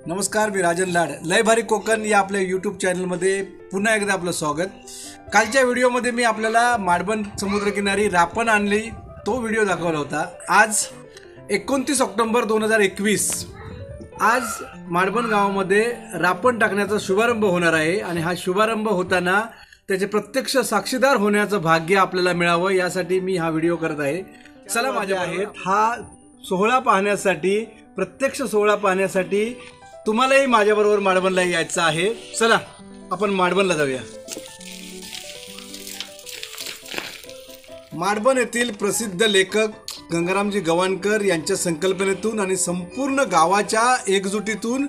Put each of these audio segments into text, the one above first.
नमस्कार, मी राजन लाड. लय भारी कोकण या आपल्या यूट्यूब चॅनलमध्ये पुन्हा एकदा आपलं स्वागत. कालच्या व्हिडिओमध्ये मी आपल्याला माडबन समुद्रकिनारी रापण आणली तो व्हिडिओ दाखवला होता. आज 29 ऑक्टोबर 2021 आज माडबन गावामध्ये रापण टाकण्याचा शुभारंभ होणार आहे आणि हा शुभारंभ होताना त्याचे प्रत्यक्ष साक्षीदार होण्याचं भाग्य आपल्याला मिळावं यासाठी मी हा व्हिडिओ करत आहे. चला माझ्या आहेत हा सोहळा पाहण्यासाठी, प्रत्यक्ष सोहळा पाहण्यासाठी तुम्हालाही माझ्याबरोबर माडबनला यायचं आहे. चला आपण माडबनला जाऊया. माडबन येथील प्रसिद्ध लेखक गंगारामजी गवाणकर यांच्या संकल्पनेतून आणि संपूर्ण गावाच्या एकजुटीतून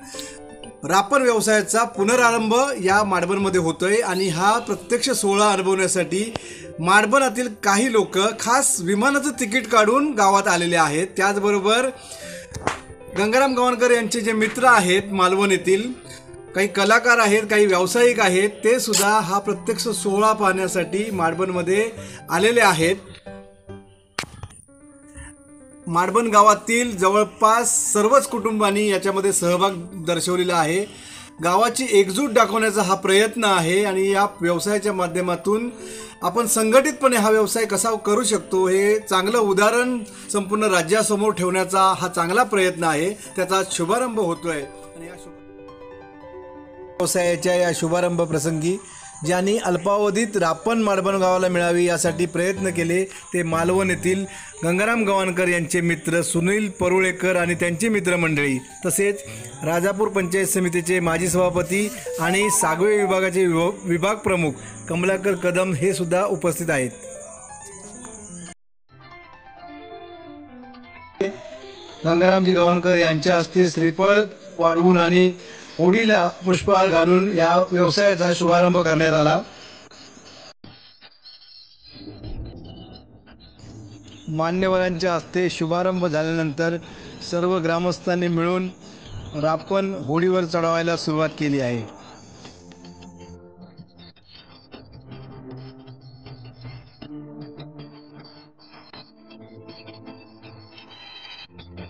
रापण व्यवसायाचा पुनरारंभ या माडबनमध्ये होतोय आणि हा प्रत्यक्ष सोहळा अनुभवण्यासाठी माडबनातील काही लोक खास विमानाचं तिकीट काढून गावात आलेले आहेत. त्याचबरोबर गंगाराम गवाणकर यांचे जे मित्र आहेत मालवण येथील, काही कलाकार आहेत, काही व्यावसायिक आहेत, ते सुद्धा हा प्रत्यक्ष सोहळा पाहण्यासाठी माडबनमध्ये आलेले आहेत. माडबन गावातील जवळपास सर्वच कुटुंबांनी याच्यामध्ये सहभाग दर्शवलेला आहे. गावाची एकजूट दाखवण्याचा हा प्रयत्न आहे आणि या व्यवसायाच्या माध्यमातून आपण संघटितपणे हा व्यवसाय कसा करू शकतो हे चांगलं उदाहरण संपूर्ण राज्यासमोर ठेवण्याचा हा चांगला प्रयत्न आहे. त्याचा शुभारंभ होतोय आणि या व्यवसायाच्या या शुभारंभ प्रसंगी ज्यांनी अल्पावधीत रापण माडबन गावाला मिळावी यासाठी प्रयत्न केले ते मालवण येथील गंगाराम गवाणकर यांचे मित्र सुनील परुळेकर आणि त्यांची मित्रमंडळी, तसेच राजापूर पंचायत समितीचे माजी सभापती आणि सागवे विभागाचे विभाग प्रमुख कमलाकर कदम हे सुद्धा उपस्थित आहेत. गंगारामजी गवाणकर यांच्या हस्ते श्रीफळ वाढवून आणि होडीला पुष्पहार घालून या व्यवसायाचा शुभारंभ करण्यात आला. मान्यवरांच्या हस्ते शुभारंभ झाल्यानंतर सर्व ग्रामस्थांनी मिळून रापण होडीवर चढवायला सुरुवात केली आहे.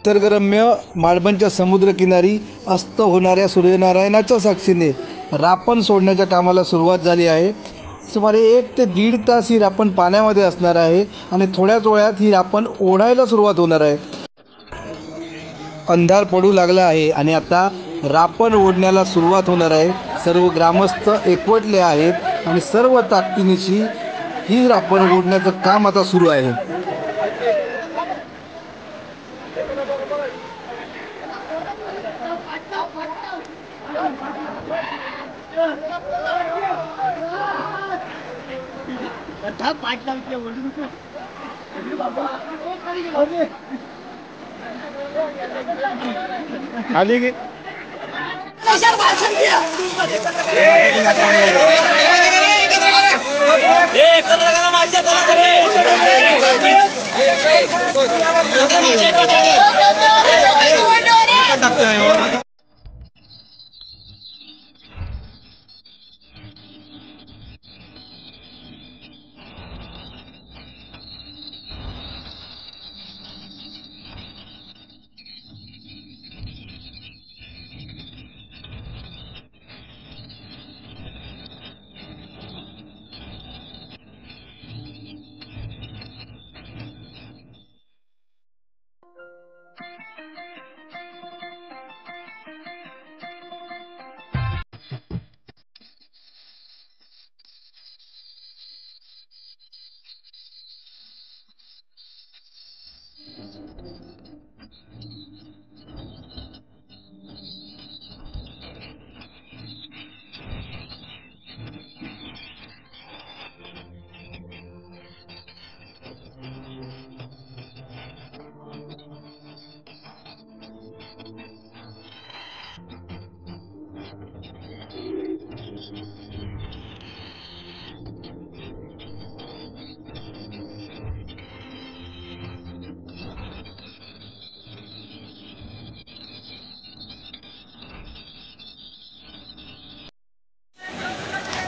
निसर्गरम्य माडबनच्या समुद्रकिनारी अस्त होणाऱ्या सूर्यनारायणाच्या साक्षीने रापण सोडण्याच्या कामाला सुरुवात झाली आहे. सुमारे 1 ते 1.5 तास ही रापण पाण्यामध्ये असणार आहे आणि थोड्याच वेळात ही रापण ओढायला सुरुवात होणार आहे. अंधार पडू लागला आहे आणि आता रापण ओढण्याला सुरुवात होणार आहे. सर्व ग्रामस्थ एकवटले आहेत आणि सर्व ताकदीनिशी ही रापण ओढण्याचं काम आता सुरू आहे. आली की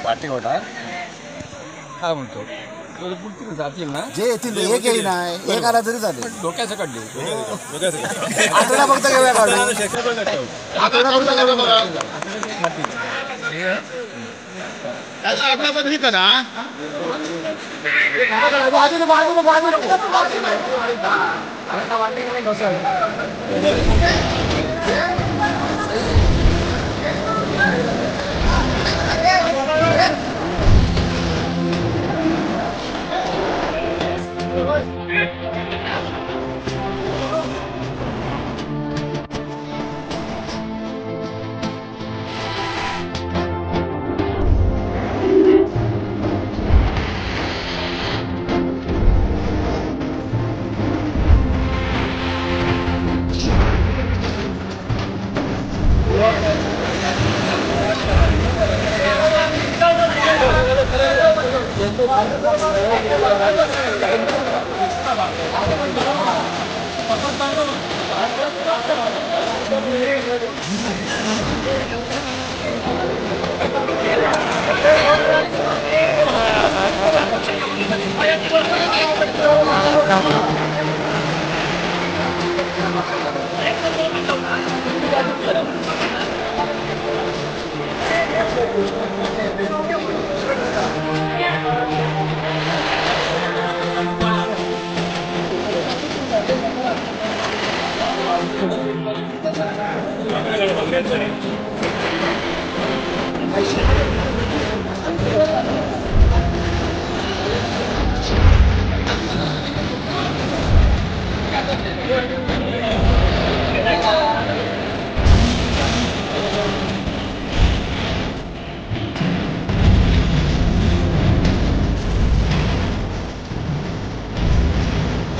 पाठी होता हा म्हणतो जातील ना जे येतील एक येई नाही एक आला तरी चालेल. डोक्याचं काढले आठवडा फक्त घेऊया काढू आठवडा फक्त करा.